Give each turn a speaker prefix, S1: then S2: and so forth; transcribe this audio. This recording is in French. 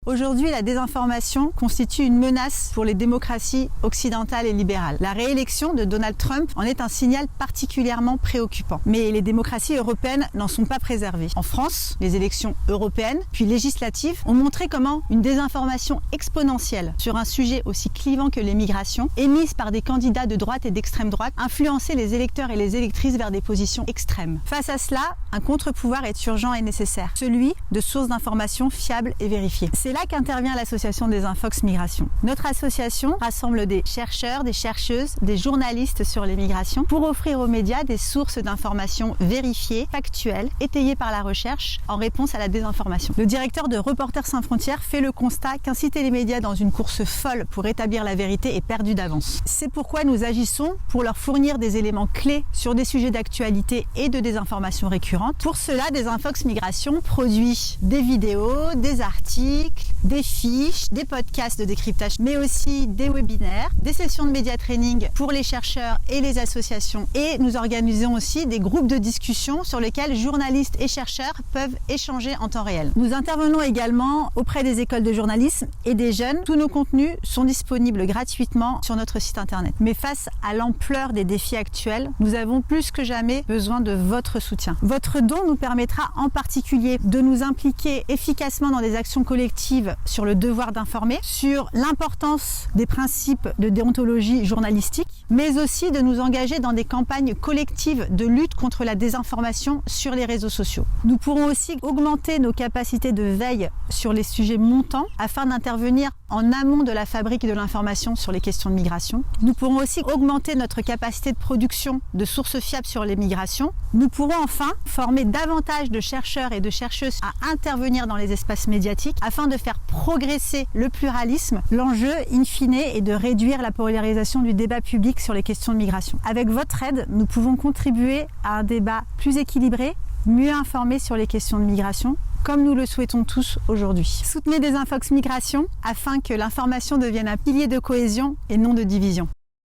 S1: Aujourd'hui, la désinformation constitue une menace pour les démocraties occidentales et libérales. La réélection de Donald Trump en est un signal particulièrement préoccupant. Mais les démocraties européennes n'en sont pas préservées. En France, les élections européennes, puis législatives, ont montré comment une désinformation exponentielle sur un sujet aussi clivant que les migrations, émise par des candidats de droite et d'extrême droite, influençait les électeurs et les électrices vers des positions extrêmes. Face à cela, un contre-pouvoir est urgent et nécessaire, celui de sources d'informations fiables et vérifiées. C'est là qu'intervient l'association Desinfox Migration. Notre association rassemble des chercheurs, des chercheuses, des journalistes sur les migrations pour offrir aux médias des sources d'informations vérifiées, factuelles, étayées par la recherche en réponse à la désinformation. Le directeur de Reporters sans frontières fait le constat qu'inciter les médias dans une course folle pour établir la vérité est perdu d'avance. C'est pourquoi nous agissons pour leur fournir des éléments clés sur des sujets d'actualité et de désinformation récurrentes. Pour cela, Desinfox Migration produit des vidéos, des articles, des fiches, des podcasts de décryptage, mais aussi des webinaires, des sessions de média training pour les chercheurs et les associations. Et nous organisons aussi des groupes de discussion sur lesquels journalistes et chercheurs peuvent échanger en temps réel. Nous intervenons également auprès des écoles de journalisme et des jeunes. Tous nos contenus sont disponibles gratuitement sur notre site internet. Mais face à l'ampleur des défis actuels, nous avons plus que jamais besoin de votre soutien. Votre don nous permettra en particulier de nous impliquer efficacement dans des actions collectives sur le devoir d'informer, sur l'importance des principes de déontologie journalistique, mais aussi de nous engager dans des campagnes collectives de lutte contre la désinformation sur les réseaux sociaux. Nous pourrons aussi augmenter nos capacités de veille sur les sujets montants afin d'intervenir en amont de la fabrique de l'information sur les questions de migration. Nous pourrons aussi augmenter notre capacité de production de sources fiables sur les migrations. Nous pourrons enfin former davantage de chercheurs et de chercheuses à intervenir dans les espaces médiatiques afin de faire progresser le pluralisme. L'enjeu, in fine, est de réduire la polarisation du débat public sur les questions de migration. Avec votre aide, nous pouvons contribuer à un débat plus équilibré, mieux informé sur les questions de migration, comme nous le souhaitons tous aujourd'hui. Soutenez Desinfox Migration afin que l'information devienne un pilier de cohésion et non de division.